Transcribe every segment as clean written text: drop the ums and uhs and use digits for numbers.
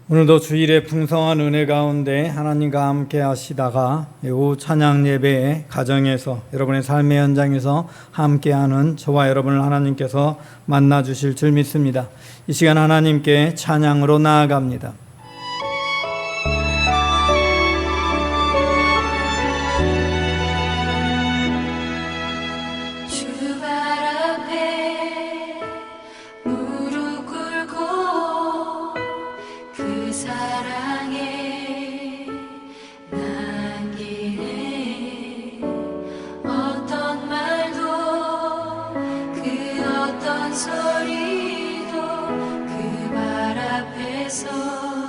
오늘도 주일의 풍성한 은혜 가운데 하나님과 함께 하시다가 오후 찬양 예배에 가정에서 여러분의 삶의 현장에서 함께하는 저와 여러분을 하나님께서 만나 주실 줄 믿습니다. 이 시간 하나님께 찬양으로 나아갑니다. 소리도 그 발 앞에서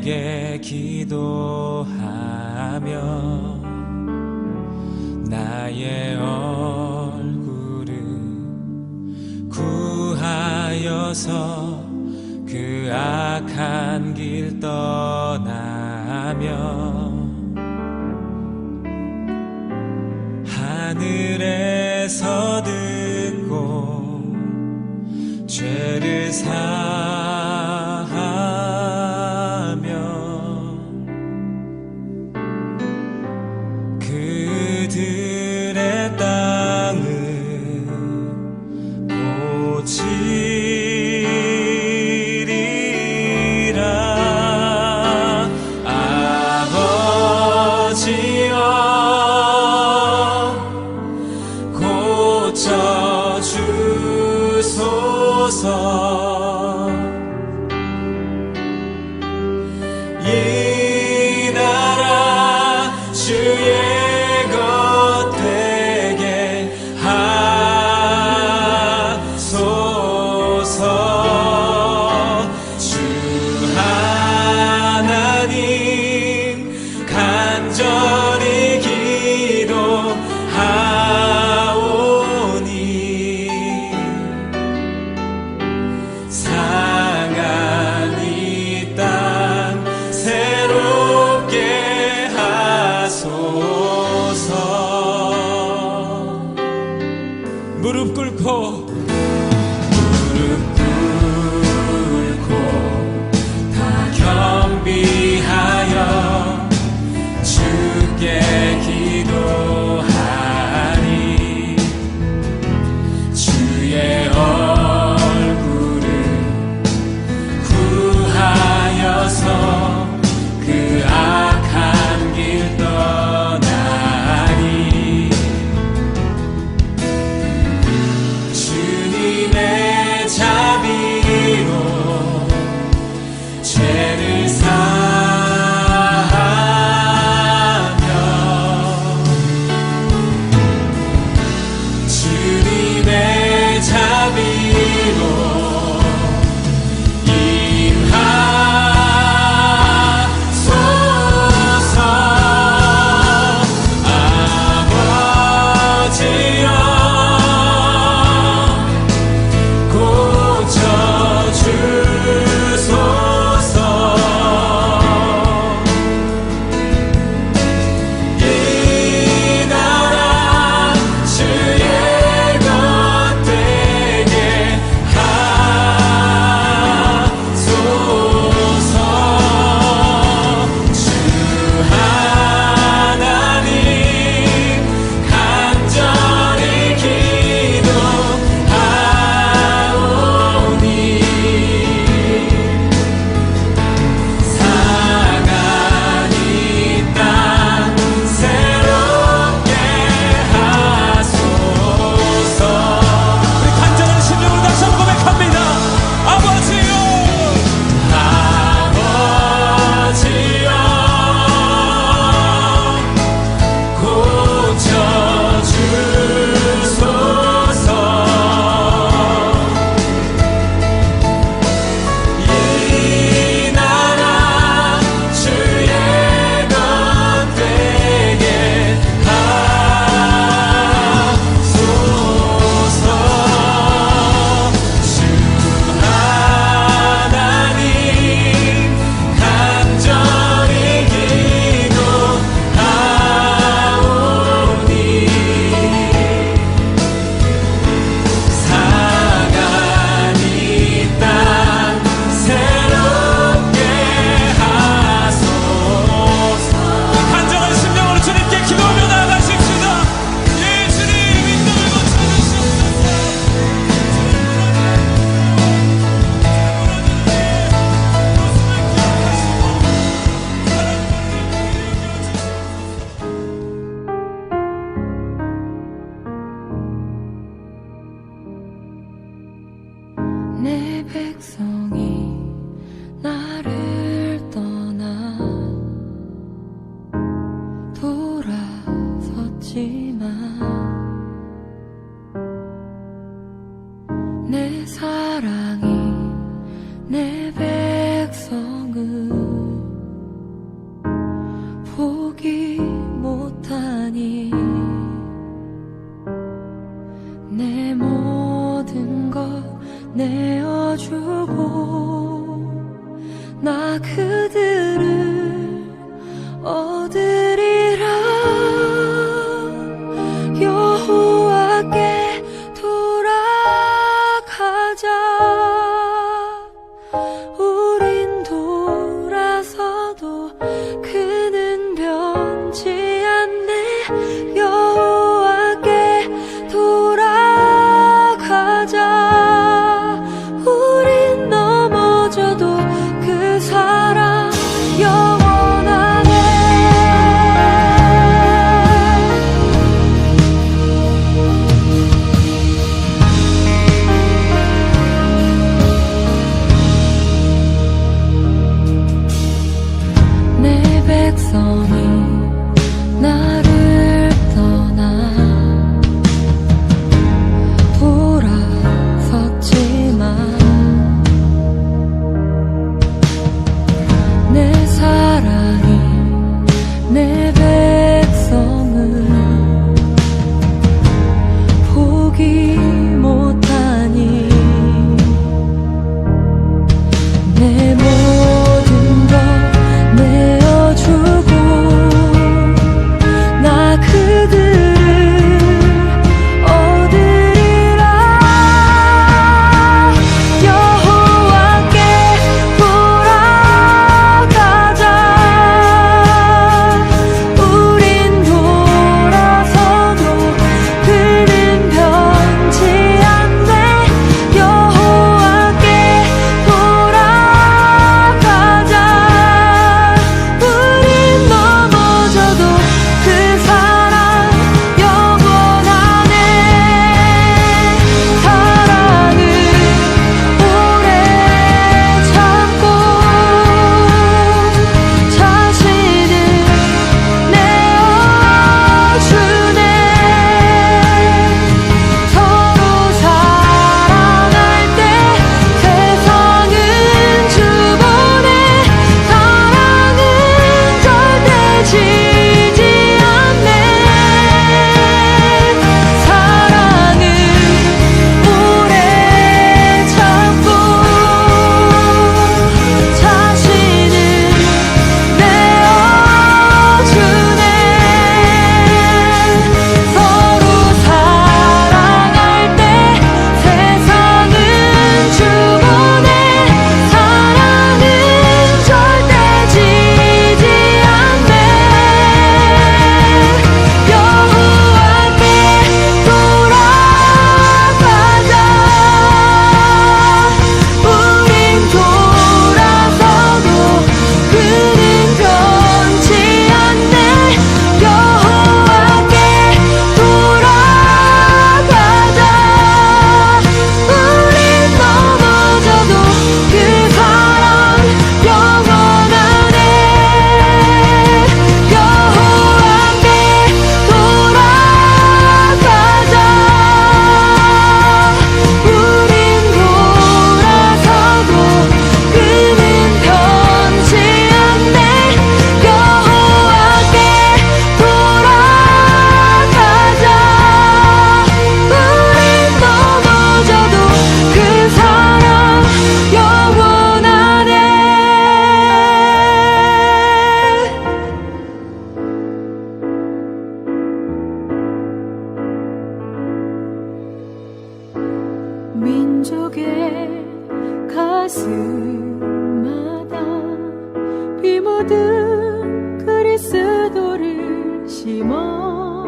내게 기도하며 나의 얼굴을 구하여서 그 악한 길 떠나며 하늘에서 듣고 죄를 사하며 그들의 땅을 고치리라. 아버지여 고쳐주소서. 이 나라 주의 것 되게 하소서. 주 하나님 간절히 기도하오니 상한 이 땅 나 그들을 얻으리라. 여호와께 돌아가자. 우린 돌아서도 그는 변치 않네. 여호와께 돌아가자. 우린 넘어져도 그 사랑 영원하네. 내 백성이 나를 떠나 돌아섰지만 내 사랑이 내 백성을 포기 못하니 내 모든 것 내어주고 나 그들을 얻으리라. 여호와께 돌아가자. 우린 돌아서도 그는 변치 않네. 여호와께 돌아가자. 우린 넘어져도 그 사랑 영원하네. 사랑은 오래 참고 자신을 내어주네. 서로 사랑할 때 세상은 주보네. 사랑은 절대 지지 않네. 사랑은 오래 참고 자신을 내어주네. 서로 사랑할 때 세상은 주보네. 사랑은 절대 지지 않네. 여호와께 돌아가자. 우린 돌아서도 그는 변치 않네. 여호와께 돌아가자. 우린 넘어져도 그 사랑 영원하네. 여호와께 돌아가자. 우린 돌아서도 그는 변치 않네. 여호와께 돌아가자. 우린 넘어져도 그 사랑 영원하네. 민족의 가슴마다 비 묻은 그리스도를 심어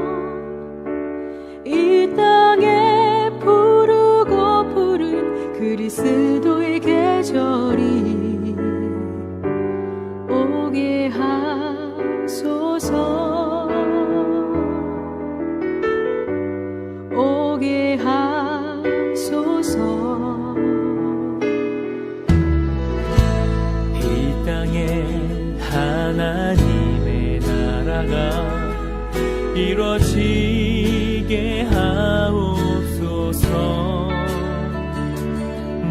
이 땅에 부르고 부른 그리스도의 계절이 오게 하소서. 오게 하소서. 이 땅에 하나님의 나라가 이루어지게 하옵소서.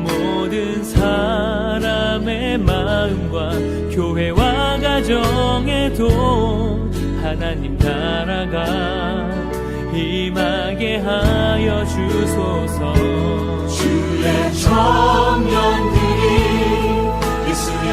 모든 사람의 마음과 교회와 가정에도 하나님 나라가 임하게 하여 주소서. 주의 청년들이 예수의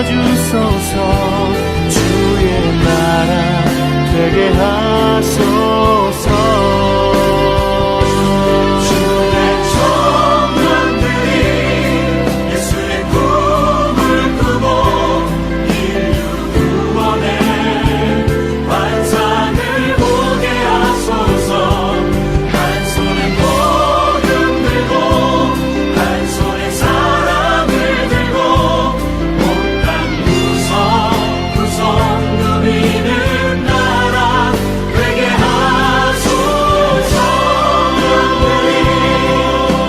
주소서. 주의 나라 되게 하소서. 주의 청년들이 예수의 꿈을 꾸고 인류 구원의 환상을 보게 하소서. 한 손에 복음 들고 한 손에 사랑을 들고 온 땅 구석구석 누비는 나라 되게 하소서.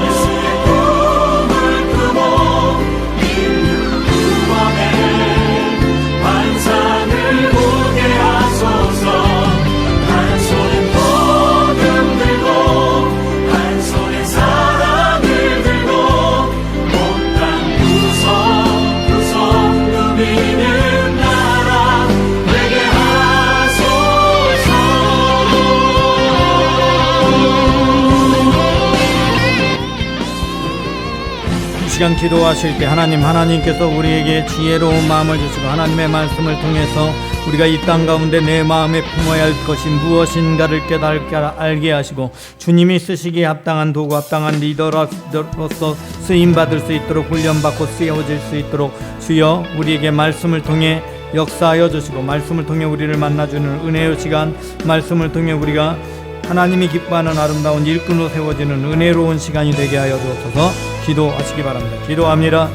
예수의 꿈을 꾸고 인류 구원의 환상을 보게 하소서. 한 손에 복음 들고 한 손에 사랑을 들고 온 땅 구석구석 누비는 나라 되게 하소서. 이 시간 기도하실 때 하나님께서 우리에게 지혜로운 마음을 주시고 하나님의 말씀을 통해서 우리가 이 땅 가운데 내 마음에 품어야 할 것이 무엇인가를 깨닫게 알게 하시고 주님이 쓰시기에 합당한 도구 합당한 리더로서 쓰임받을 수 있도록 훈련받고 쓰여질 수 있도록 주여 우리에게 말씀을 통해 역사하여 주시고 말씀을 통해 우리를 만나주는 은혜의 시간, 말씀을 통해 우리가 하나님이 기뻐하는 아름다운 일꾼으로 세워지는 은혜로운 시간이 되게 하여 주옵소서. 기도하시기 바랍니다. 기도합니다.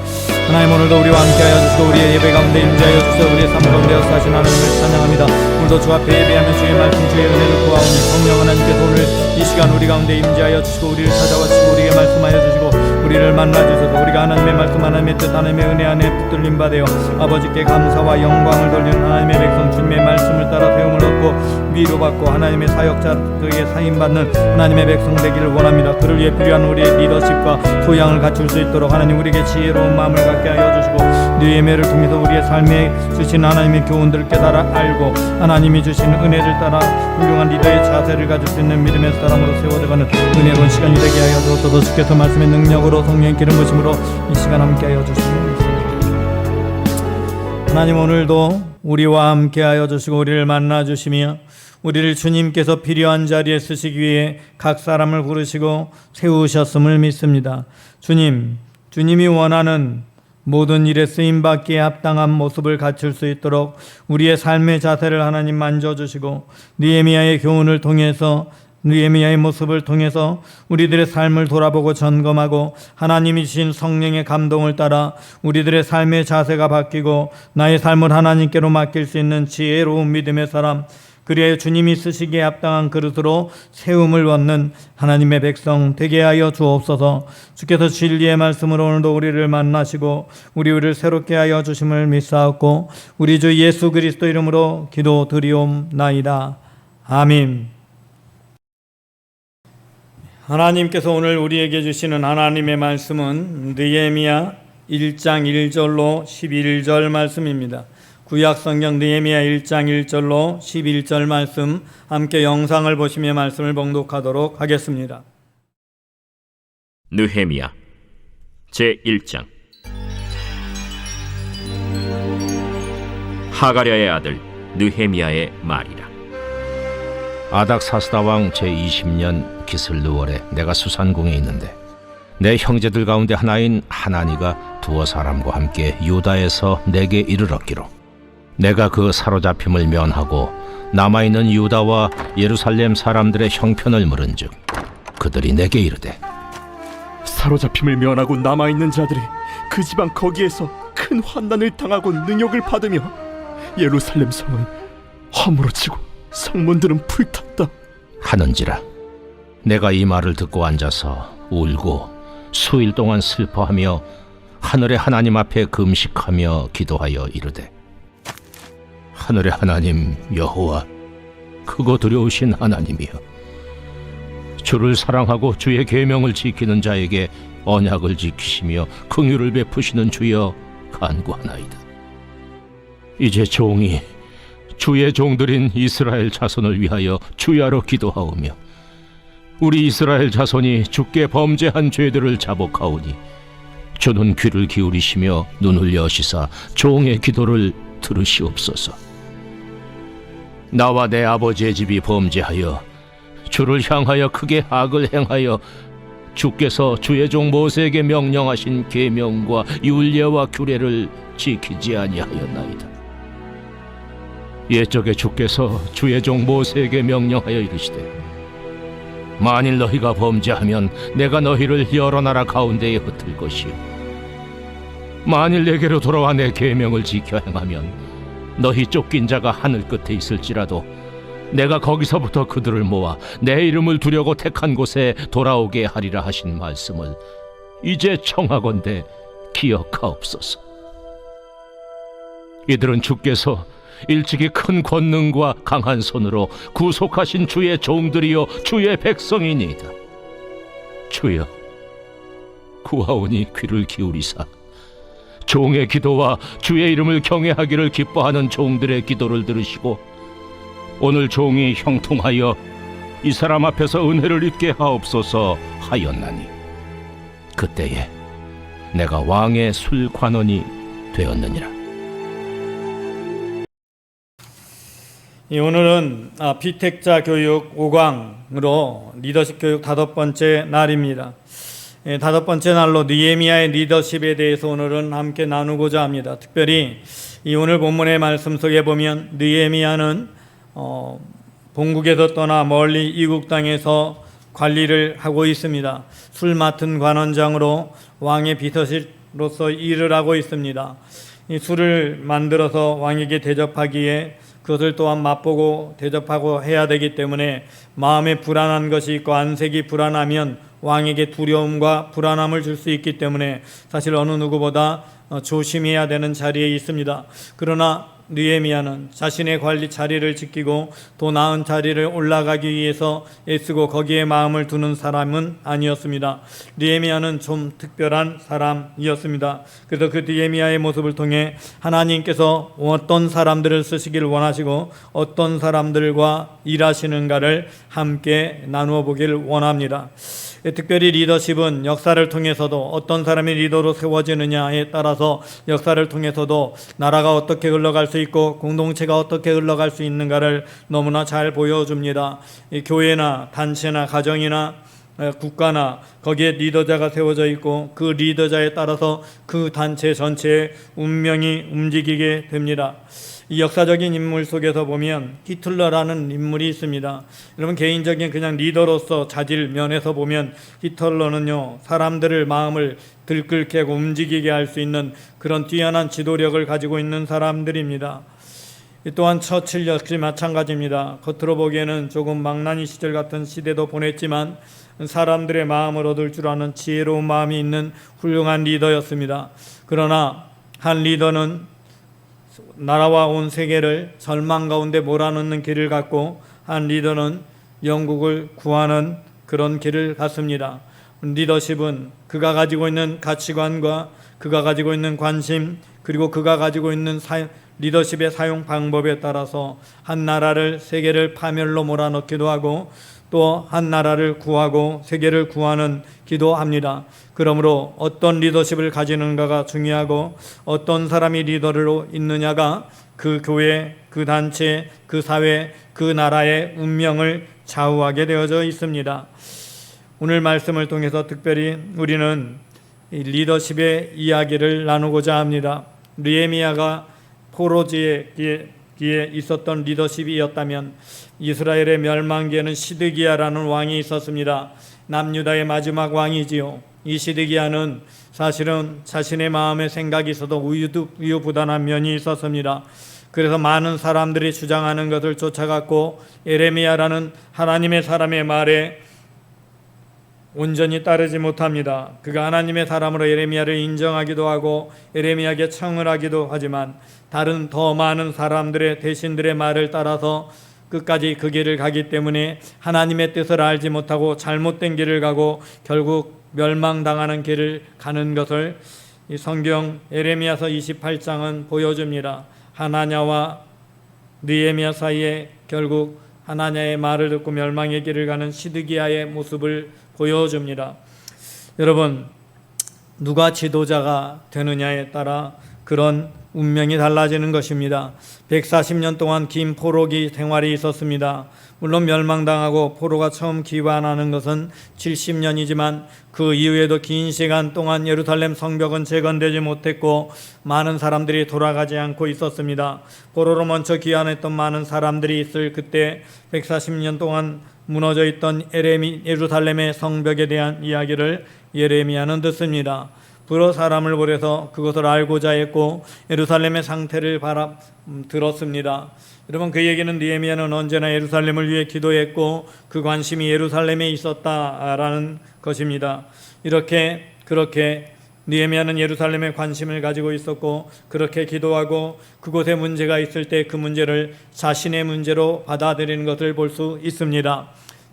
하나님, 오늘도 우리와 함께하여 주시고 우리의 예배 가운데 임재하여 주시고 우리의 삶 가운데 역사하신 하나님을 찬양합니다. 오늘도 주 앞에 예배하며 주의 말씀 주의 은혜를 구하오니 성령 하나님께서 오늘 이 시간 우리 가운데 임재하여 주시고 우리를 찾아와주시고 우리에게 말씀하여 주시고 우리를 만나주셔서 우리가 하나님의 말씀 하나님의 뜻 하나님의 은혜 안에 붙들림 받아요 아버지께 감사와 영광을 돌리는 하나님의 백성 주님의 말씀을 따라 세움을 얻고 위로받고 하나님의 사역자들에게 사임받는 하나님의 백성 되기를 원합니다. 그를 위해 필요한 우리의 리더십과 소양을 갖출 수 있도록 하나님 우리에게 지혜로운 마음을 갖게 하여 주시고 네 예매를 통해서 우리의 삶에 주신 하나님의 교훈들을 깨달아 알고 하나님이 주신 은혜를 따라 훌륭한 리더의 자세를 가질 수 있는 믿음의 사람으로 세워져가는 은혜로운 시간이 되게 하여 주옵소서. 주께서 말씀의 능력으로 성령의 기름 부으심으로 이 시간 함께 하여 주시옵소서. 하나님, 오늘도 우리와 함께 하여 주시고 우리를 만나 주시며 우리를 주님께서 필요한 자리에 쓰시기 위해 각 사람을 부르시고 세우셨음을 믿습니다. 주님이 원하는 모든 일에 쓰임받기에 합당한 모습을 갖출 수 있도록 우리의 삶의 자세를 하나님 만져주시고 느헤미야의 교훈을 통해서 느헤미야의 모습을 통해서 우리들의 삶을 돌아보고 점검하고 하나님이 주신 성령의 감동을 따라 우리들의 삶의 자세가 바뀌고 나의 삶을 하나님께로 맡길 수 있는 지혜로운 믿음의 사람, 그리하여 주님이 쓰시기에 합당한 그릇으로 세움을 얻는 하나님의 백성 되게 하여 주옵소서. 주께서 진리의 말씀으로 오늘도 우리를 만나시고 우리를 새롭게 하여 주심을 믿사옵고 우리 주 예수 그리스도 이름으로 기도드리옵나이다. 아멘. 하나님께서 오늘 우리에게 주시는 하나님의 말씀은 느헤미야 1장 1절로 11절 말씀입니다. 구약성경 느헤미야 1장 1절로 11절 말씀 함께 영상을 보시며 말씀을 봉독하도록 하겠습니다. 느헤미야 제1장. 하가랴의 아들 느헤미야의 말이라. 아닥사스다 왕 제20년 기슬르월에 내가 수산궁에 있는데 내 형제들 가운데 하나인 하나니가 두어 사람과 함께 유다에서 내게 이르렀기로 내가 그 사로잡힘을 면하고 남아있는 유다와 예루살렘 사람들의 형편을 물은즉 그들이 내게 이르되 사로잡힘을 면하고 남아있는 자들이 그 지방 거기에서 큰 환난을 당하고 능욕을 받으며 예루살렘 성은 허물어지고 성문들은 불탔다 하는지라. 내가 이 말을 듣고 앉아서 울고 수일 동안 슬퍼하며 하늘의 하나님 앞에 금식하며 기도하여 이르되 하늘의 하나님 여호와 크고 두려우신 하나님이여 주를 사랑하고 주의 계명을 지키는 자에게 언약을 지키시며 긍휼을 베푸시는 주여 간구하나이다. 이제 종이 주의 종들인 이스라엘 자손을 위하여 주야로 기도하오며 우리 이스라엘 자손이 주께 범죄한 죄들을 자복하오니 주는 귀를 기울이시며 눈을 여시사 종의 기도를 들으시옵소서. 나와 내 아버지의 집이 범죄하여 주를 향하여 크게 악을 행하여 주께서 주의 종 모세에게 명령하신 계명과 율례와 규례를 지키지 아니하였나이다. 옛적에 주께서 주의 종 모세에게 명령하여 이르시되 만일 너희가 범죄하면 내가 너희를 여러 나라 가운데에 흩을 것이요 만일 내게로 돌아와 내 계명을 지켜 행하면 너희 쫓긴 자가 하늘 끝에 있을지라도 내가 거기서부터 그들을 모아 내 이름을 두려고 택한 곳에 돌아오게 하리라 하신 말씀을 이제 청하건대 기억하옵소서. 이들은 주께서 일찍이 큰 권능과 강한 손으로 구속하신 주의 종들이요 주의 백성이니이다. 주여, 구하오니 귀를 기울이사 종의 기도와 주의 이름을 경외하기를 기뻐하는 종들의 기도를 들으시고 오늘 종이 형통하여 이 사람 앞에서 은혜를 입게 하옵소서 하였나니 그때에 내가 왕의 술관원이 되었느니라. 오늘은 비택자 교육 5강으로 리더십 교육 5번째 날입니다. 5번째 날로 느헤미야의 리더십에 대해서 오늘은 함께 나누고자 합니다. 특별히 이 오늘 본문의 말씀 속에 보면 느헤미야는 본국에서 떠나 멀리 이국 땅에서 관리를 하고 있습니다. 술 맡은 관원장으로 왕의 비서실로서 일을 하고 있습니다. 이 술을 만들어서 왕에게 대접하기에 그것을 또한 맛보고 대접하고 해야 되기 때문에 마음에 불안한 것이 있고 안색이 불안하면 왕에게 두려움과 불안함을 줄 수 있기 때문에 사실 어느 누구보다 조심해야 되는 자리에 있습니다. 그러나 느헤미야는 자신의 관리 자리를 지키고 더 나은 자리를 올라가기 위해서 애쓰고 거기에 마음을 두는 사람은 아니었습니다. 느헤미야는 좀 특별한 사람이었습니다. 그래서 그 느헤미야의 모습을 통해 하나님께서 어떤 사람들을 쓰시길 원하시고 어떤 사람들과 일하시는가를 함께 나누어 보길 원합니다. 특별히 리더십은 역사를 통해서도 어떤 사람이 리더로 세워지느냐에 따라서 역사를 통해서도 나라가 어떻게 흘러갈 수 있고 공동체가 어떻게 흘러갈 수 있는가를 너무나 잘 보여줍니다. 교회나 단체나 가정이나 국가나 거기에 리더자가 세워져 있고 그 리더자에 따라서 그 단체 전체의 운명이 움직이게 됩니다. 이 역사적인 인물 속에서 보면 히틀러라는 인물이 있습니다. 여러분 개인적인 그냥 리더로서 자질 면에서 보면 히틀러는요 사람들을 마음을 들끓게 하고 움직이게 할 수 있는 그런 뛰어난 지도력을 가지고 있는 사람들입니다. 또한 처칠 역시 마찬가지입니다. 겉으로 보기에는 조금 망나니 시절 같은 시대도 보냈지만 사람들의 마음을 얻을 줄 아는 지혜로운 마음이 있는 훌륭한 리더였습니다. 그러나 한 리더는 나라와 온 세계를 절망 가운데 몰아넣는 길을 갖고 한 리더는 영국을 구하는 그런 길을 갔습니다. 리더십은 그가 가지고 있는 가치관과 그가 가지고 있는 관심 그리고 그가 가지고 있는 리더십의 사용 방법에 따라서 한 나라를 세계를 파멸로 몰아넣기도 하고 또 한 나라를 구하고 세계를 구하는 기도합니다. 그러므로 어떤 리더십을 가지는가가 중요하고 어떤 사람이 리더로 있느냐가 그 교회, 그 단체, 그 사회, 그 나라의 운명을 좌우하게 되어져 있습니다. 오늘 말씀을 통해서 특별히 우리는 리더십의 이야기를 나누고자 합니다. 느헤미야가 포로지에 있었던 리더십이었다면 이스라엘의 멸망기에는 시드기야라는 왕이 있었습니다. 남유다의 마지막 왕이지요. 이 시드기야는 사실은 자신의 마음에 생각이 있어도 우유부단한 면이 있었습니다. 그래서 많은 사람들이 주장하는 것을 쫓아갔고 에레미야라는 하나님의 사람의 말에 온전히 따르지 못합니다. 그가 하나님의 사람으로 에레미야를 인정하기도 하고 에레미야에게 청을 하기도 하지만 다른 더 많은 사람들의 대신들의 말을 따라서 끝까지 그 길을 가기 때문에 하나님의 뜻을 알지 못하고 잘못된 길을 가고 결국 멸망당하는 길을 가는 것을 이 성경 에레미야서 28장은 보여줍니다. 하나냐와 느헤미야 사이에 결국 하나냐의 말을 듣고 멸망의 길을 가는 시드기야의 모습을 보여줍니다. 여러분 누가 지도자가 되느냐에 따라 그런 운명이 달라지는 것입니다. 140년 동안 긴 포로기 생활이 있었습니다. 물론 멸망당하고 포로가 처음 귀환하는 것은 70년이지만 그 이후에도 긴 시간 동안 예루살렘 성벽은 재건되지 못했고 많은 사람들이 돌아가지 않고 있었습니다. 포로로 먼저 귀환했던 많은 사람들이 있을 그때 140년 동안 무너져 있던 예루살렘의 성벽에 대한 이야기를 예레미야는 듣습니다. 불어 사람을 보내서 그것을 알고자 했고 예루살렘의 상태를 들었습니다. 여러분, 그 얘기는 느헤미야는 언제나 예루살렘을 위해 기도했고 그 관심이 예루살렘에 있었다라는 것입니다. 그렇게 느헤미야는 예루살렘에 관심을 가지고 있었고 그렇게 기도하고 그곳에 문제가 있을 때 그 문제를 자신의 문제로 받아들이는 것을 볼 수 있습니다.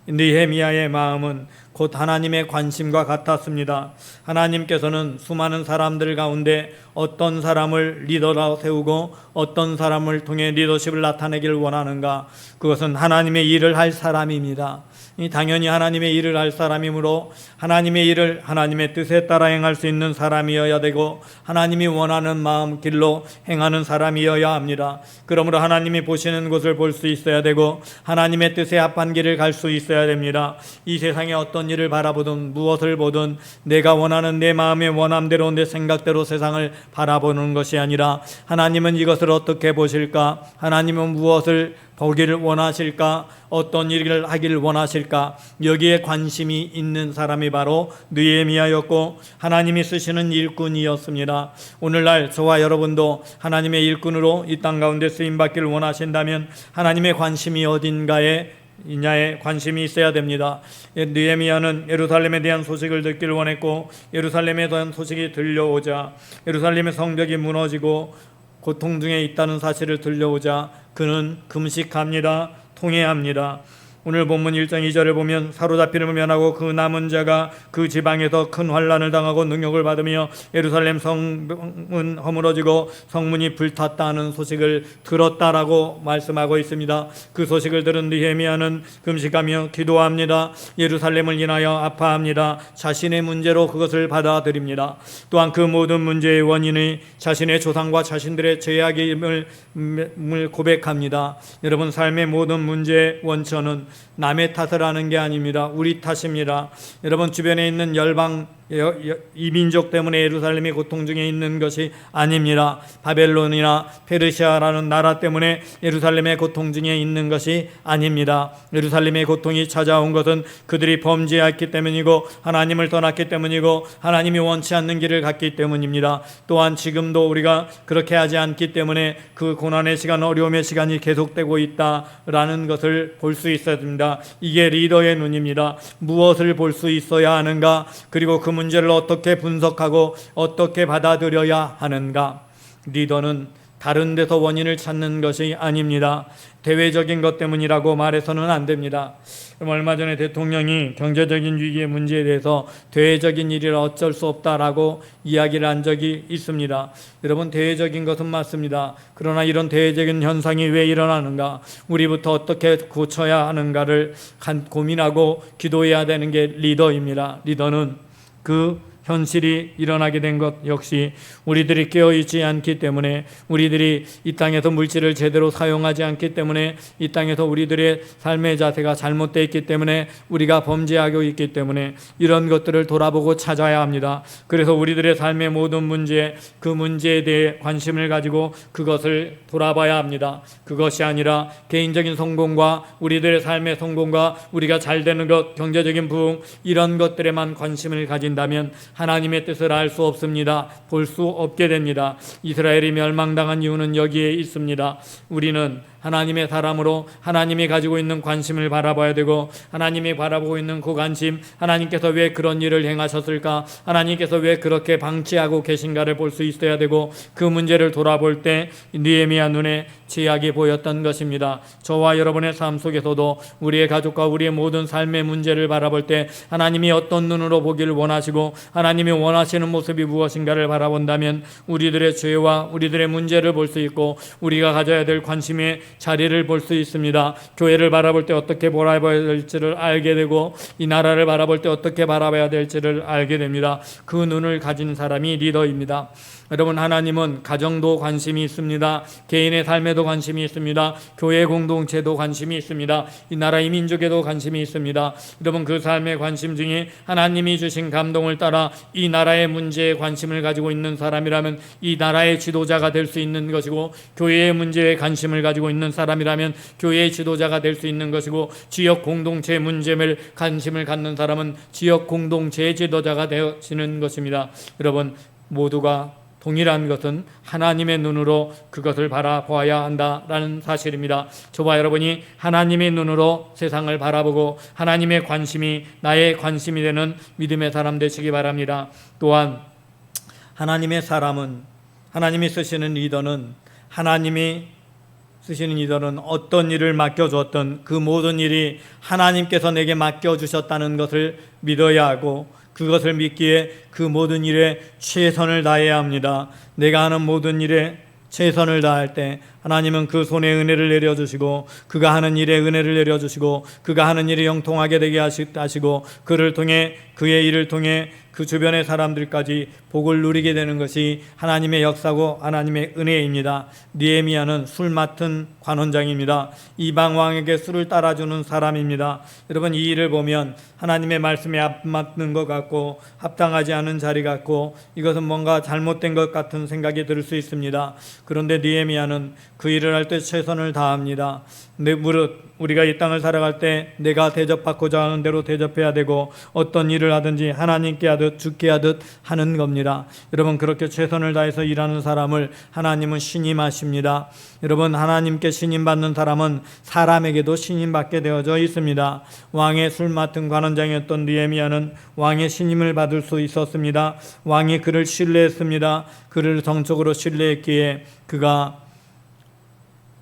느헤미야의 마음은 곧 하나님의 관심과 같았습니다. 하나님께서는 수많은 사람들 가운데 어떤 사람을 리더로 세우고 어떤 사람을 통해 리더십을 나타내기를 원하는가? 그것은 하나님의 일을 할 사람입니다. 당연히 하나님의 일을 할 사람이므로 하나님의 일을 하나님의 뜻에 따라 행할 수 있는 사람이어야 되고 하나님이 원하는 마음 길로 행하는 사람이어야 합니다. 그러므로 하나님이 보시는 곳을 볼 수 있어야 되고 하나님의 뜻에 합한 길을 갈 수 있어야 됩니다. 이 세상에 어떤 일을 바라보든 무엇을 보든 내가 원하는 내 마음의 원함대로 내 생각대로 세상을 바라보는 것이 아니라 하나님은 이것을 어떻게 보실까? 하나님은 무엇을 보기를 원하실까? 어떤 일을 하기를 원하실까? 여기에 관심이 있는 사람이 바로 느헤미야였고 하나님이 쓰시는 일꾼이었습니다. 오늘날 저와 여러분도 하나님의 일꾼으로 이 땅 가운데 쓰임받기를 원하신다면 하나님의 관심이 어딘가에 이냐에 관심이 있어야 됩니다. 느헤미야는 예루살렘에 대한 소식을 듣기를 원했고 예루살렘에 대한 소식이 들려오자 예루살렘의 성벽이 무너지고 고통 중에 있다는 사실을 들려오자 그는 금식합니다. 통회합니다. 오늘 본문 1장 2절을 보면 사로잡히는 면하고 그 남은 자가 그 지방에서 큰 환난을 당하고 능욕을 받으며 예루살렘 성은 허물어지고 성문이 불탔다는 소식을 들었다라고 말씀하고 있습니다. 그 소식을 들은 느헤미야는 금식하며 기도합니다. 예루살렘을 인하여 아파합니다. 자신의 문제로 그것을 받아들입니다. 또한 그 모든 문제의 원인이 자신의 조상과 자신들의 죄악임을 고백합니다. 여러분, 삶의 모든 문제의 원천은 남의 탓을 하는 게 아닙니다. 우리 탓입니다. 여러분, 주변에 있는 이민족 때문에 예루살렘이 고통 중에 있는 것이 아닙니다. 바벨론이나 페르시아라는 나라 때문에 예루살렘의 고통 중에 있는 것이 아닙니다. 예루살렘의 고통이 찾아온 것은 그들이 범죄했기 때문이고 하나님을 떠났기 때문이고 하나님이 원치 않는 길을 갔기 때문입니다. 또한 지금도 우리가 그렇게 하지 않기 때문에 그 고난의 시간, 어려움의 시간이 계속되고 있다라는 것을 볼 수 있어야 됩니다. 이게 리더의 눈입니다. 무엇을 볼 수 있어야 하는가? 그리고 그 문제를 어떻게 분석하고 어떻게 받아들여야 하는가? 리더는 다른 데서 원인을 찾는 것이 아닙니다. 대외적인 것 때문이라고 말해서는 안 됩니다. 얼마 전에 대통령이 경제적인 위기의 문제에 대해서 대외적인 일이라 어쩔 수 없다라고 이야기를 한 적이 있습니다. 여러분, 대외적인 것은 맞습니다. 그러나 이런 대외적인 현상이 왜 일어나는가? 우리부터 어떻게 고쳐야 하는가를 고민하고 기도해야 되는 게 리더입니다. 리더는 그 현실이 일어나게 된 것 역시 우리들이 깨어있지 않기 때문에, 우리들이 이 땅에서 물질을 제대로 사용하지 않기 때문에, 이 땅에서 우리들의 삶의 자세가 잘못되어 있기 때문에, 우리가 범죄하고 있기 때문에 이런 것들을 돌아보고 찾아야 합니다. 그래서 우리들의 삶의 모든 문제, 그 문제에 대해 관심을 가지고 그것을 돌아봐야 합니다. 그것이 아니라 개인적인 성공과 우리들의 삶의 성공과 우리가 잘 되는 것, 경제적인 부흥, 이런 것들에만 관심을 가진다면 하나님의 뜻을 알 수 없습니다. 볼 수 없게 됩니다. 이스라엘이 멸망당한 이유는 여기에 있습니다. 우리는 하나님의 사람으로 하나님이 가지고 있는 관심을 바라봐야 되고, 하나님이 바라보고 있는 그 관심, 하나님께서 왜 그런 일을 행하셨을까, 하나님께서 왜 그렇게 방치하고 계신가를 볼 수 있어야 되고, 그 문제를 돌아볼 때 느헤미야 눈에 죄악이 보였던 것입니다. 저와 여러분의 삶 속에서도 우리의 가족과 우리의 모든 삶의 문제를 바라볼 때 하나님이 어떤 눈으로 보기를 원하시고, 하나님이 원하시는 모습이 무엇인가를 바라본다면 우리들의 죄와 우리들의 문제를 볼 수 있고 우리가 가져야 될 관심의 자리를 볼 수 있습니다. 교회를 바라볼 때 어떻게 바라봐야 될지를 알게 되고 이 나라를 바라볼 때 어떻게 바라봐야 될지를 알게 됩니다. 그 눈을 가진 사람이 리더입니다. 여러분, 하나님은 가정도 관심이 있습니다. 개인의 삶에도 관심이 있습니다. 교회 공동체도 관심이 있습니다. 이 나라의 민족에도 관심이 있습니다. 여러분, 그 삶의 관심 중에 하나님이 주신 감동을 따라 이 나라의 문제에 관심을 가지고 있는 사람이라면 이 나라의 지도자가 될 수 있는 것이고, 교회의 문제에 관심을 가지고 있는 사람이라면 교회의 지도자가 될 수 있는 것이고, 지역 공동체의 문제에 관심을 갖는 사람은 지역 공동체의 지도자가 되어지는 것입니다. 여러분, 모두가 동일한 것은 하나님의 눈으로 그것을 바라보아야 한다라는 사실입니다. 저와 여러분이 하나님의 눈으로 세상을 바라보고 하나님의 관심이 나의 관심이 되는 믿음의 사람 되시기 바랍니다. 또한 하나님의 사람은, 하나님이 쓰시는 리더는, 하나님이 쓰시는 리더는 어떤 일을 맡겨주었던 그 모든 일이 하나님께서 내게 맡겨주셨다는 것을 믿어야 하고, 그것을 믿기에 그 모든 일에 최선을 다해야 합니다. 내가 하는 모든 일에 최선을 다할 때 하나님은 그 손에 은혜를 내려주시고, 그가 하는 일에 은혜를 내려주시고, 그가 하는 일이 형통하게 되게 하시고, 그를 통해, 그의 일을 통해 그 주변의 사람들까지 복을 누리게 되는 것이 하나님의 역사고 하나님의 은혜입니다. 느헤미야는 술 맡은 관원장입니다. 이방 왕에게 술을 따라주는 사람입니다. 여러분, 이 일을 보면 하나님의 말씀에 안 맞는 것 같고 합당하지 않은 자리 같고 이것은 뭔가 잘못된 것 같은 생각이 들 수 있습니다. 그런데 느헤미야는 그 일을 할 때 최선을 다합니다. 무릇 우리가 이 땅을 살아갈 때 내가 대접받고자 하는 대로 대접해야 되고, 어떤 일을 하든지 하나님께 하듯 주께 하듯 하는 겁니다. 여러분, 그렇게 최선을 다해서 일하는 사람을 하나님은 신임하십니다. 여러분, 하나님께 신임받는 사람은 사람에게도 신임받게 되어져 있습니다. 왕의 술 맡은 관원장이었던 느헤미야는 왕의 신임을 받을 수 있었습니다. 왕이 그를 신뢰했습니다. 그를 정적으로 신뢰했기에 그가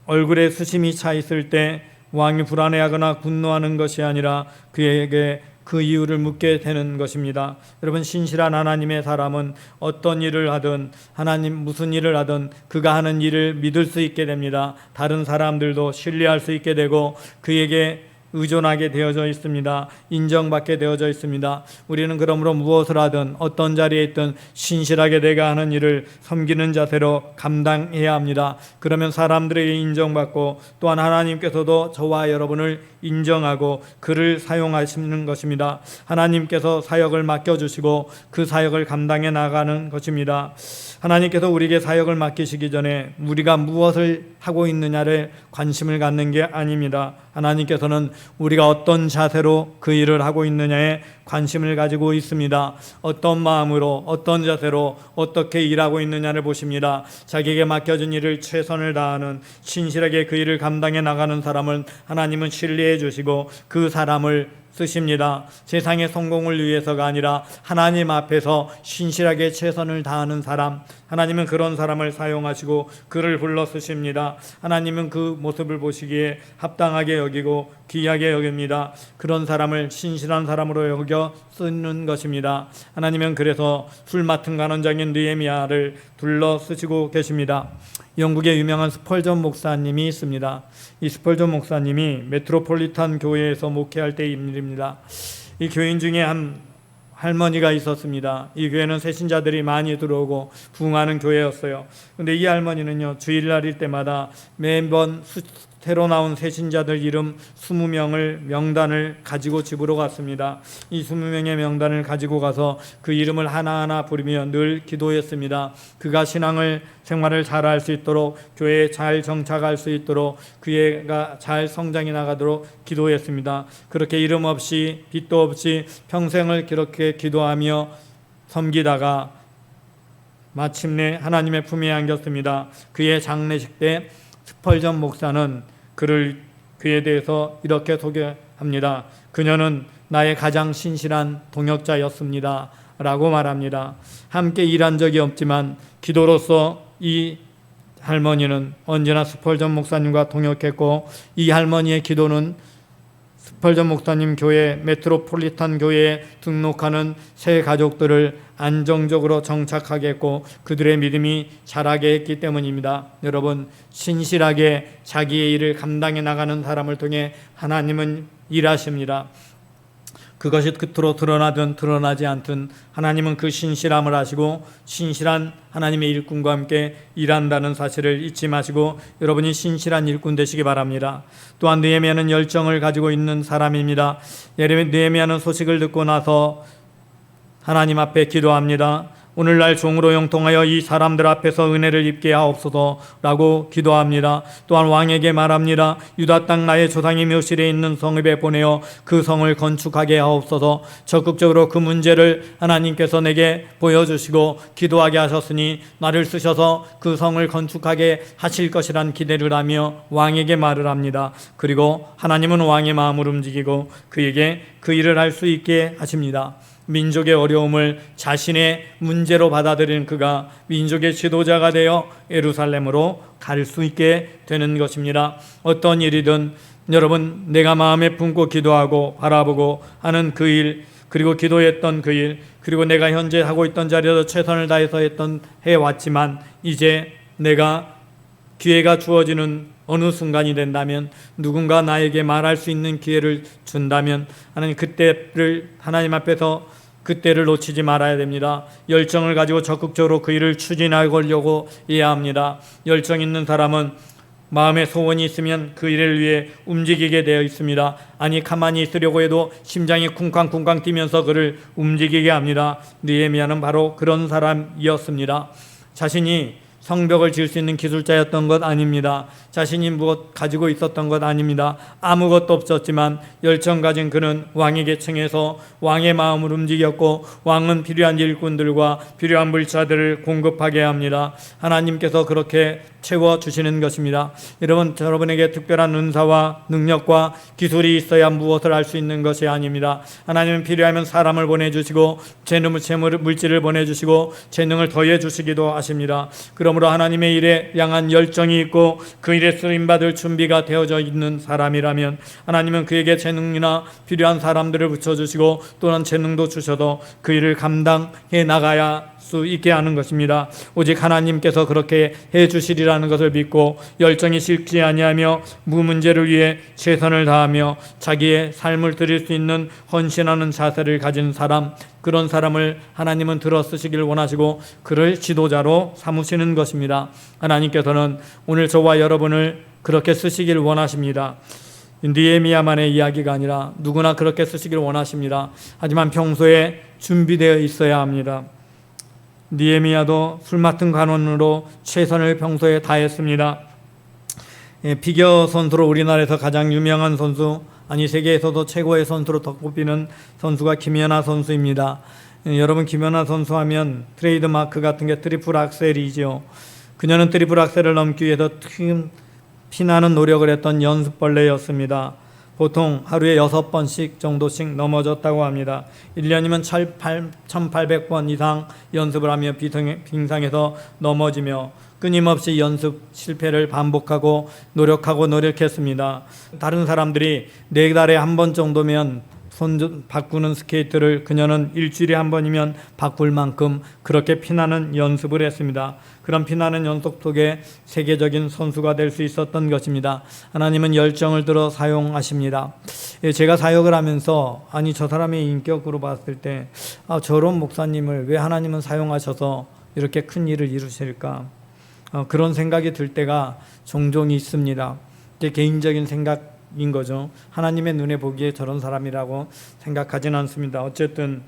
얼굴에 수심이 차 있을 때 왕이 불안해하거나 분노하는 것이 아니라 그에게 그 이유를 묻게 되는 것입니다. 여러분, 신실한 하나님의 사람은 어떤 일을 하든, 하나님 무슨 일을 하든 그가 하는 일을 믿을 수 있게 됩니다. 다른 사람들도 신뢰할 수 있게 되고 그에게 의존하게 되어져 있습니다. 인정받게 되어져 있습니다. 우리는 그러므로 무엇을 하든 어떤 자리에 있든 신실하게 내가 하는 일을 섬기는 자세로 감당해야 합니다. 그러면 사람들에게 인정받고 또한 하나님께서도 저와 여러분을 인정하고 그를 사용하시는 것입니다. 하나님께서 사역을 맡겨주시고 그 사역을 감당해 나가는 것입니다. 하나님께서 우리에게 사역을 맡기시기 전에 우리가 무엇을 하고 있느냐를 관심을 갖는 게 아닙니다. 하나님께서는 우리가 어떤 자세로 그 일을 하고 있느냐에 관심을 가지고 있습니다. 어떤 마음으로, 어떤 자세로, 어떻게 일하고 있느냐를 보십니다. 자기에게 맡겨진 일을 최선을 다하는, 신실하게 그 일을 감당해 나가는 사람을 하나님은 신뢰해 주시고 그 사람을 쓰십니다. 세상의 성공을 위해서가 아니라 하나님 앞에서 신실하게 최선을 다하는 사람, 하나님은 그런 사람을 사용하시고 그를 불러 쓰십니다. 하나님은 그 모습을 보시기에 합당하게 여기고 귀하게 여깁니다. 그런 사람을 신실한 사람으로 여겨 쓰는 것입니다. 하나님은 그래서 술 맡은 간원장인 느헤미야를 불러 쓰시고 계십니다. 영국의 유명한 스펄전 목사님이 있습니다. 이 스펄전 목사님이 메트로폴리탄 교회에서 목회할 때의 일입니다. 이 교인 중에 한 할머니가 있었습니다. 이 교회는 새신자들이 많이 들어오고 부흥하는 교회였어요. 그런데 이 할머니는요, 주일날일 때마다 매번 새로 나온 새신자들 이름 20명을 명단을 가지고 집으로 갔습니다. 이 20명의 명단을 가지고 가서 그 이름을 하나하나 부르며 늘 기도했습니다. 그가 생활을 잘 할 수 있도록, 교회에 잘 정착할 수 있도록, 그가 잘 성장해 나가도록 기도했습니다. 그렇게 이름 없이 빚도 없이 평생을 그렇게 기도하며 섬기다가 마침내 하나님의 품에 안겼습니다. 그의 장례식 때 스펄전 목사는 그에 대해서 이렇게 소개합니다. 그녀는 나의 가장 신실한 동역자였습니다 라고 말합니다. 함께 일한 적이 없지만 기도로서 이 할머니는 언제나 스펄전 목사님과 동역했고, 이 할머니의 기도는 스펄전 목사님 교회, 메트로폴리탄 교회에 등록하는 새 가족들을 안정적으로 정착하게 했고 그들의 믿음이 자라게 했기 때문입니다. 여러분, 신실하게 자기의 일을 감당해 나가는 사람을 통해 하나님은 일하십니다. 그것이 겉으로 드러나든 드러나지 않든 하나님은 그 신실함을 아시고 신실한 하나님의 일꾼과 함께 일한다는 사실을 잊지 마시고 여러분이 신실한 일꾼 되시기 바랍니다. 또한 느헤미야는 열정을 가지고 있는 사람입니다. 느헤미야는 소식을 듣고 나서 하나님 앞에 기도합니다. 오늘날 종으로 형통하여 이 사람들 앞에서 은혜를 입게 하옵소서라고 기도합니다. 또한 왕에게 말합니다. 유다 땅 나의 조상이 묘실에 있는 성읍에 보내어 그 성을 건축하게 하옵소서. 적극적으로 그 문제를 하나님께서 내게 보여주시고 기도하게 하셨으니 나를 쓰셔서 그 성을 건축하게 하실 것이란 기대를 하며 왕에게 말을 합니다. 그리고 하나님은 왕의 마음을 움직이고 그에게 그 일을 할 수 있게 하십니다. 민족의 어려움을 자신의 문제로 받아들인 그가 민족의 지도자가 되어 예루살렘으로 갈 수 있게 되는 것입니다. 어떤 일이든 여러분, 내가 마음에 품고 기도하고 바라보고 하는 그 일, 그리고 기도했던 그 일, 그리고 내가 현재 하고 있던 자리에서 최선을 다해서 해왔지만 이제 내가 기회가 주어지는 어느 순간이 된다면, 누군가 나에게 말할 수 있는 기회를 준다면 하나님 그때를 하나님 앞에서 그때를 놓치지 말아야 됩니다. 열정을 가지고 적극적으로 그 일을 추진하려고 해야 합니다. 열정 있는 사람은 마음에 소원이 있으면 그 일을 위해 움직이게 되어 있습니다. 아니, 가만히 있으려고 해도 심장이 쿵쾅쿵쾅 뛰면서 그를 움직이게 합니다. 느헤미야는 바로 그런 사람이었습니다. 자신이 성벽을 지을 수 있는 기술자였던 것 아닙니다. 자신이 무엇 가지고 있었던 것 아닙니다. 아무것도 없었지만 열정 가진 그는 왕의 계층에서 왕의 마음을 움직였고 왕은 필요한 일꾼들과 필요한 물자들을 공급하게 합니다. 하나님께서 그렇게 채워주시는 것입니다. 여러분에게 특별한 은사와 능력과 기술이 있어야 무엇을 할 수 있는 것이 아닙니다. 하나님은 필요하면 사람을 보내주시고 물질을 보내주시고 재능을 더해주시기도 하십니다. 그러므로 하나님의 일에 향한 열정이 있고 그 일에 쓰임받을 준비가 되어져 있는 사람이라면 하나님은 그에게 재능이나 필요한 사람들을 붙여주시고 또는 재능도 주셔도 그 일을 감당해 나가야 수 있게 하는 것입니다. 오직 하나님께서 그렇게 해주시리라는 것을 믿고 열정이 식지 아니하며 문제를 위해 최선을 다하며 자기의 삶을 드릴 수 있는 헌신하는 자세를 가진 사람, 그런 사람을 하나님은 들어 쓰시길 원하시고 그를 지도자로 삼으시는 것입니다. 하나님께서는 오늘 저와 여러분을 그렇게 쓰시길 원하십니다. 느헤미야만의 이야기가 아니라 누구나 그렇게 쓰시길 원하십니다. 하지만 평소에 준비되어 있어야 합니다. 느헤미야도 술 맡은 간원으로 최선을 평소에 다했습니다. 피겨 선수로 우리나라에서 가장 유명한 선수, 아니 세계에서도 최고의 선수로 꼽히는 선수가 김연아 선수입니다. 여러분, 김연아 선수 하면 트레이드 마크 같은 게 트리플 악셀이죠. 그녀는 트리플 악셀을 넘기 위해서 피나는 노력을 했던 연습벌레였습니다. 보통 하루에 6번씩 정도씩 넘어졌다고 합니다. 1년이면 1800번 이상 연습을 하며 빙상에서 넘어지며 끊임없이 연습 실패를 반복하고 노력했습니다. 다른 사람들이 4달에 한 번 정도면 손 바꾸는 스케이트를 그녀는 일주일에 한 번이면 바꿀 만큼 그렇게 피나는 연습을 했습니다. 그런 피나는 연습 속에 세계적인 선수가 될 수 있었던 것입니다. 하나님은 열정을 들어 사용하십니다. 제가 사역을 하면서 저 사람의 인격으로 봤을 때 저런 목사님을 왜 하나님은 사용하셔서 이렇게 큰 일을 이루실까? 그런 생각이 들 때가 종종 있습니다. 제 개인적인 생각인 거죠. 하나님의 눈에 보기에 저런 사람이라고 생각하지는 않습니다. 어쨌든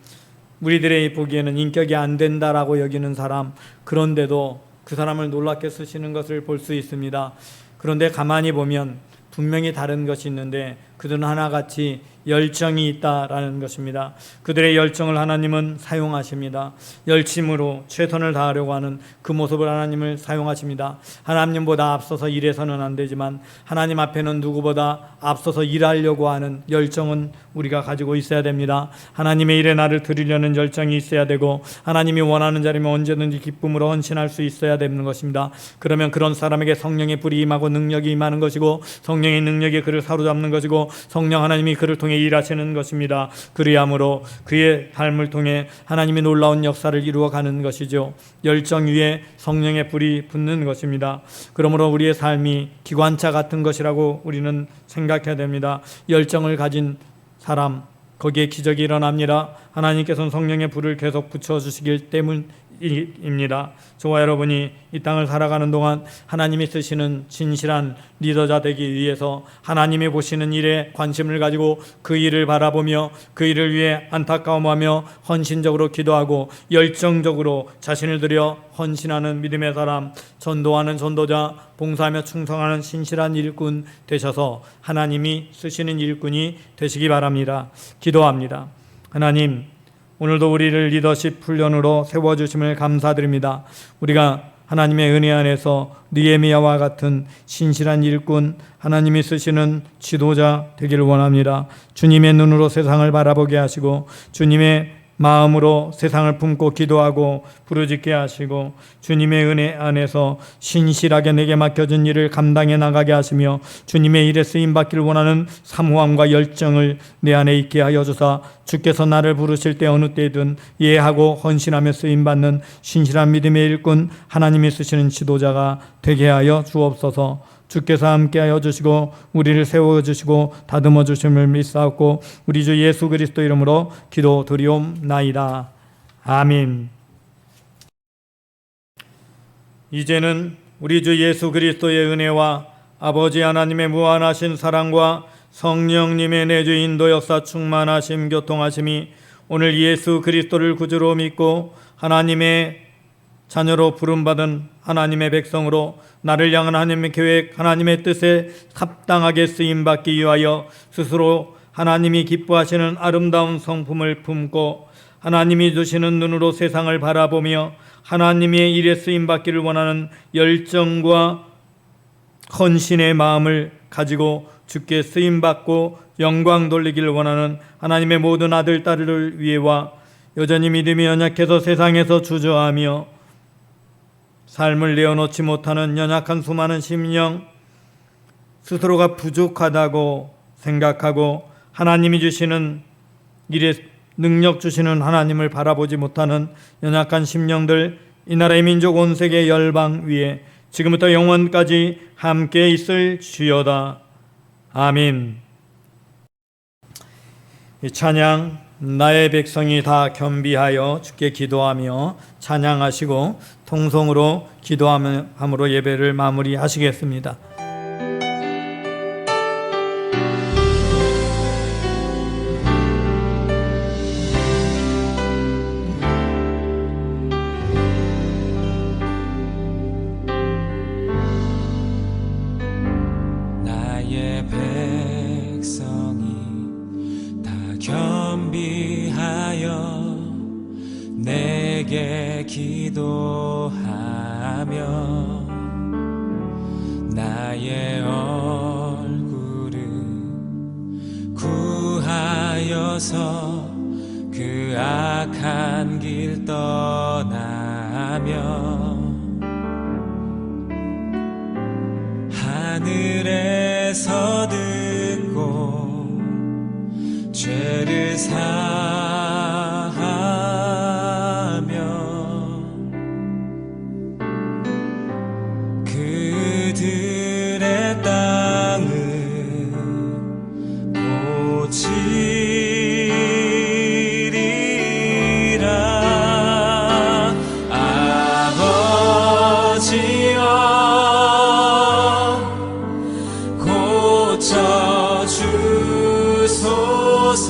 우리들의 보기에는 인격이 안 된다라고 여기는 사람, 그런데도 그 사람을 놀랍게 쓰시는 것을 볼 수 있습니다. 그런데 가만히 보면 분명히 다른 것이 있는데 그들은 하나같이 열정이 있다라는 것입니다. 그들의 열정을 하나님은 사용하십니다. 열심으로 최선을 다하려고 하는 그 모습을 하나님을 사용하십니다. 하나님보다 앞서서 일해서는 안 되지만 하나님 앞에는 누구보다 앞서서 일하려고 하는 열정은 우리가 가지고 있어야 됩니다. 하나님의 일에 나를 드리려는 열정이 있어야 되고 하나님이 원하는 자리면 언제든지 기쁨으로 헌신할 수 있어야 되는 것입니다. 그러면 그런 사람에게 성령의 불이 임하고 능력이 임하는 것이고 성령의 능력이 그를 사로잡는 것이고 것이고 성령 하나님이 그를 통해 일하시는 것입니다. 그리함으로 그의 삶을 통해 하나님이 놀라운 역사를 이루어가는 것이죠. 열정 위에 성령의 불이 붙는 것입니다. 그러므로 우리의 삶이 기관차 같은 것이라고 우리는 생각해야 됩니다. 열정을 가진 사람, 거기에 기적이 일어납니다. 하나님께서는 성령의 불을 계속 붙여주시기 때문입니다. 저와 여러분이 이 땅을 살아가는 동안 하나님이 쓰시는 진실한 리더자 되기 위해서 하나님이 보시는 일에 관심을 가지고 그 일을 바라보며 그 일을 위해 안타까움하며 헌신적으로 기도하고 열정적으로 자신을 들여 헌신하는 믿음의 사람, 전도하는 전도자, 봉사하며 충성하는 신실한 일꾼 되셔서 하나님이 쓰시는 일꾼이 되시기 바랍니다. 기도합니다. 하나님, 오늘도 우리를 리더십 훈련으로 세워주심을 감사드립니다. 우리가 하나님의 은혜 안에서 느헤미야와 같은 신실한 일꾼, 하나님이 쓰시는 지도자 되기를 원합니다. 주님의 눈으로 세상을 바라보게 하시고 주님의 마음으로 세상을 품고 기도하고 부르짖게 하시고 주님의 은혜 안에서 신실하게 내게 맡겨진 일을 감당해 나가게 하시며 주님의 일에 쓰임받기를 원하는 사모함과 열정을 내 안에 있게 하여 주사 주께서 나를 부르실 때 어느 때든 예하고 헌신하며 쓰임받는 신실한 믿음의 일꾼, 하나님이 쓰시는 지도자가 되게 하여 주옵소서. 주께서 함께하여 주시고 우리를 세워주시고 다듬어 주심을 믿사옵고 우리 주 예수 그리스도 이름으로 기도드리옵나이다. 아멘. 이제는 우리 주 예수 그리스도의 은혜와 아버지 하나님의 무한하신 사랑과 성령님의 내주 인도 역사 충만하심 교통하심이 오늘 예수 그리스도를 구주로 믿고 하나님의 자녀로 부름받은 하나님의 백성으로 나를 향한 하나님의 계획, 하나님의 뜻에 합당하게 쓰임받기 위하여 스스로 하나님이 기뻐하시는 아름다운 성품을 품고 하나님이 주시는 눈으로 세상을 바라보며 하나님의 일에 쓰임받기를 원하는 열정과 헌신의 마음을 가지고 주께 쓰임받고 영광 돌리기를 원하는 하나님의 모든 아들, 딸을 위해와 여전히 믿음이 연약해서 세상에서 주저하며 삶을 내어놓지 못하는 연약한 수많은 심령, 스스로가 부족하다고 생각하고 하나님이 주시는 일에 능력 주시는 하나님을 바라보지 못하는 연약한 심령들, 이 나라의 민족 온 세계 열방 위에 지금부터 영원까지 함께 있을 주여다. 아멘. 이 찬양 나의 백성이 다 겸비하여 주께 기도하며 찬양하시고 통성으로 기도함으로 예배를 마무리하시겠습니다. 나의 백성이 다 겸비하여 내게 기도하며 나의 얼굴을 구하여서 그 악한 길 떠나며 하늘에서 듣고 죄를 사하며 그들의 땅을 고치리라. 아버지여 고쳐주소서.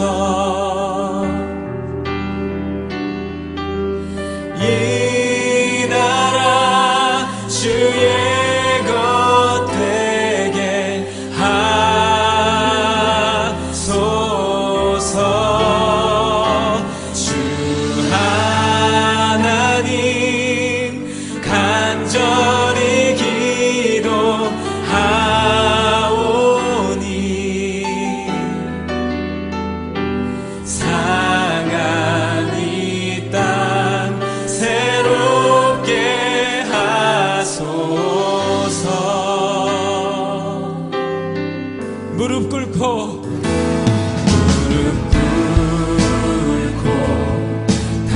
이 나라 주의 것 되게 하소서. 주 하나님 간절히 기도하오니 상한 이 땅 새롭게 하소서. 무릎 꿇고 다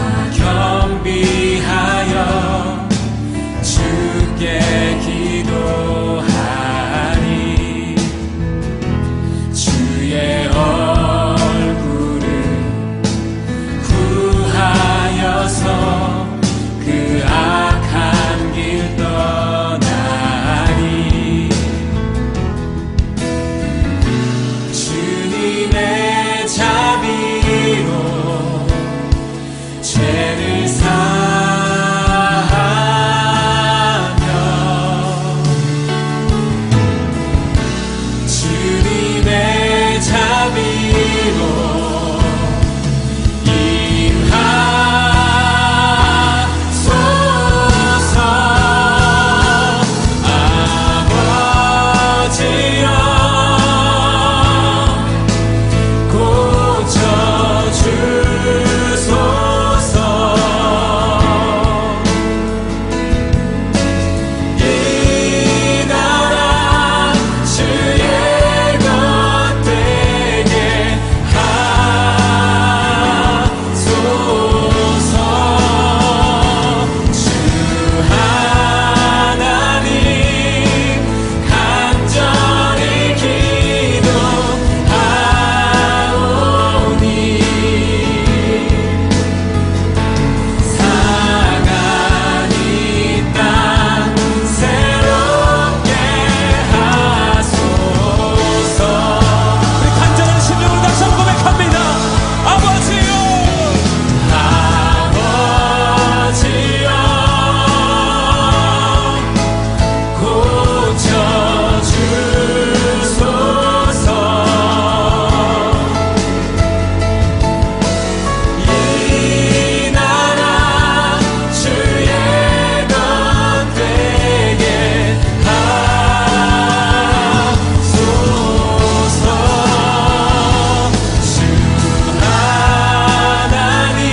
경비하여 주께 기도하니 주의 얼굴을 구하여서 그 악한 길 떠나니 주님의 자비로 죄를 사하며 주님의 자비로 임하소서. 아버지여 고쳐주소서. 이 나라 주의 것 되게 하소서. 주 하나님 간절히 기도하오니 상한 이 땅 새롭게 하소서. 우리 간절한 심령으로 다시 한번 고백합니다. 아버지요, 아버지요 고쳐주소서. 이 나라 주의 것 되게 하소서. 주 하나님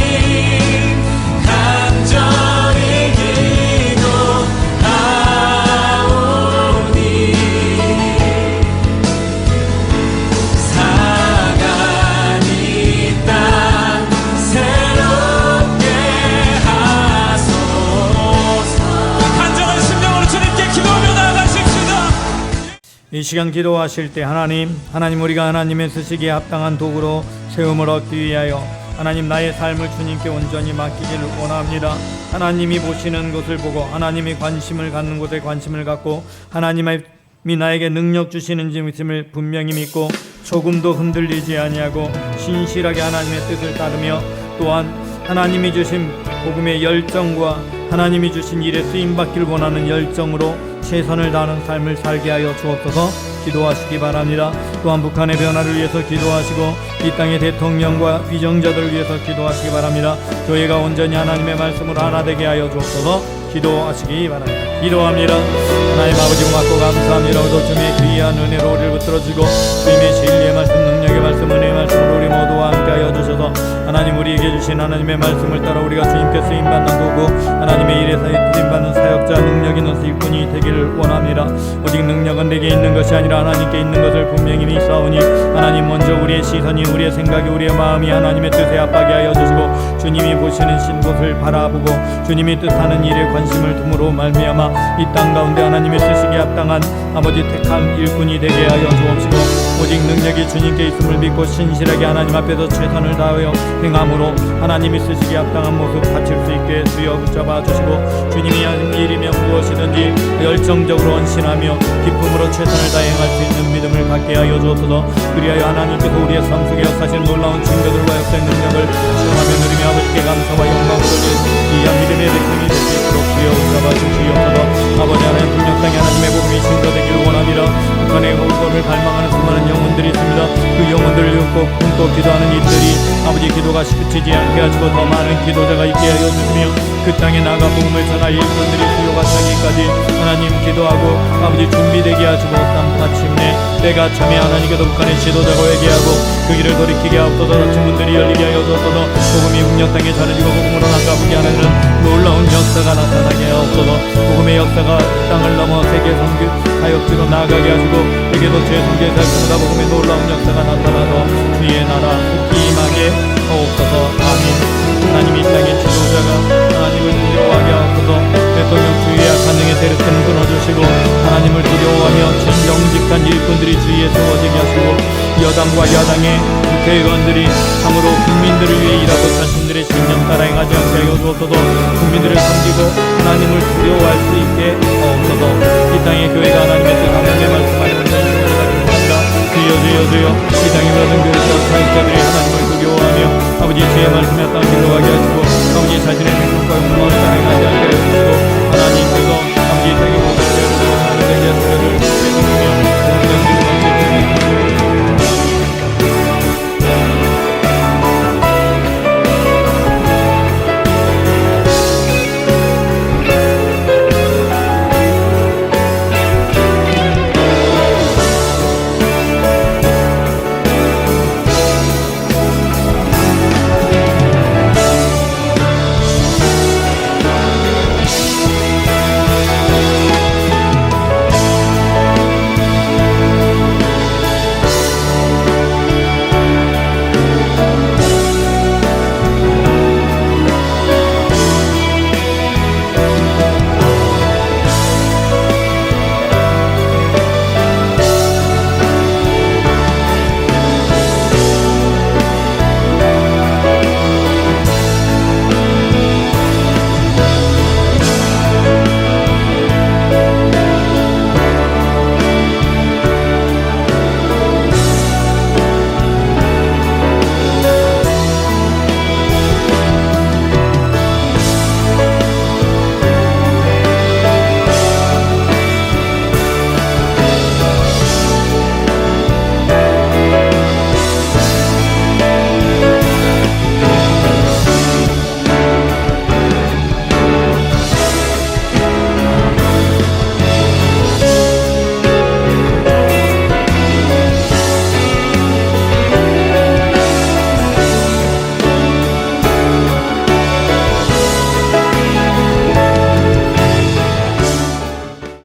간절히 기도하오니 상한 이 땅 새롭게 하소서. 간절한 심령으로 주님께 기도하며 나아가십시다. 이 시간 기도하실 때 하나님 우리가 하나님의 쓰시기에 합당한 도구로 세움을 얻기 위하여 하나님 나의 삶을 주님께 온전히 맡기기를 원합니다. 하나님이 보시는 것을 보고 하나님이 관심을 갖는 곳에 관심을 갖고 하나님이 나에게 능력 주시는지 믿음을 분명히 믿고 조금도 흔들리지 아니하고 신실하게 하나님의 뜻을 따르며 또한 하나님이 주신 복음의 열정과 하나님이 주신 일에 쓰임받기를 원하는 열정으로 최선을 다하는 삶을 살게 하여 주옵소서. 기도하시기 바랍니다. 또한 북한의 변화를 위해서 기도하시고 이 땅의 대통령과 위정자들을 위해서 기도하시기 바랍니다. 교회가 온전히 하나님의 말씀으로 하나 되게 하여 주옵소서. 기도하시기 바랍니다. 기도합니다. 하나님 아버지 고맙고 감사합니다. 오도 주님의 귀한 은혜로 우리를 붙들어주고 주님의 진리의 말씀, 능력의 말씀, 은혜의 말씀으로 우리 모두와 함께하여 주셔서 하나님 우리에게 주신 하나님의 말씀을 따라 우리가 주님께 쓰임받는 도구, 하나님의 일에 쓰임받는 사역자, 능력 있는 일꾼이 되기를 원합니다. 오직 능력은 내게 있는 것이 아니라 하나님께 있는 것을 분명히 믿사오니 하나님 먼저 우리의 시선이, 우리의 생각이, 우리의 마음이 하나님의 뜻에 합하게 하여 주시고 주님이 보시는 신곳을 바라보고 주님이 뜻하는 일에 관심을 둠으로 말미암아 이 땅 가운데 하나님의 쓰시기에 합당한 아버지 택한 일꾼이 되게 하여 주옵시고 오직 능력이 주님께 있음을 믿고 신실하게 하나님 앞에서 최선을 다하여 행함으로 하나님이 쓰시기에 합당한 모습 바칠 수 있게 주여 붙잡아 주시고 주님이 하는 일이면 무엇이든지 열정적으로 헌신하며 기쁨으로 최선을 다해 행할 수 있는 믿음을 갖게 하여 주옵소서. 그리하여 하나님께서 우리의 삶 속에 역사실 놀라운 증거들과 역사의 능력을 시험하며 누리며 아버지께 감사와 영광을 돌린 귀한 믿음의 백성이 될 수 있도록 주여 붙잡아 주시옵소서. 아버지 하나님 분명상에 하나님의 복음이 증거되기를 원합니다. 북한의 호소를 갈망하는 수많은 영혼들이 있습니다. 그 영혼들을 꿈꿔 기도하는 이들이 아버지 기도가 그치지 않게 하시고 더 많은 기도자가 있게 하여 주시며 그 땅에 나가 복음을 전할 일꾼들이 수요가 차기까지 하나님 기도하고 아버지 준비되게 하시고 마침내 때가 참에 하나님께서 북한의 지도자고 회개하고 그 길을 돌이키게 하옵소서. 다친 문들이 열리게 하여 주옵소서. 복음이 북녘 땅에 전해지고 복음으로 나가보게 하는 놀라운 역사가 나타나게 하옵소서. 복음의 역사가 땅을 넘어 세계 선교 사역지로 나아가게 하시고 세계도 제선교의 살펴보다 복음의 놀라운 역사가 나타나서 주의 나라 국기 임하게 하옵소서. 아멘. 하나님 이 땅의 지도자가 하나님을 두려워하게 하옵소서. 대통령 주위의 악한 능의 세력들을 끊어주시고 하나님을 두려워하며 진정직한 일꾼들이 주위에 세워지게 하시고 여당과 야당의 국회의원들이 참으로 국민들을 위해 일하고 자신들의 신념 따라 행하지 않게 하여 주옵소서. 국민들을 섬기고 하나님을 두려워할 수 있게 하옵소서. 이 땅의 교회가 하나님의 뜻 하나님의 말씀하여 온다는 것을 기도합니다. 주여 주여 주여 이 땅의 모든 교회에서 사역자들이 하나님을 두려워하며 아버지 주의 말씀에 땅 길로 가게 하시고 아버지 자신의 생각과 욕망을 따라가게 하시고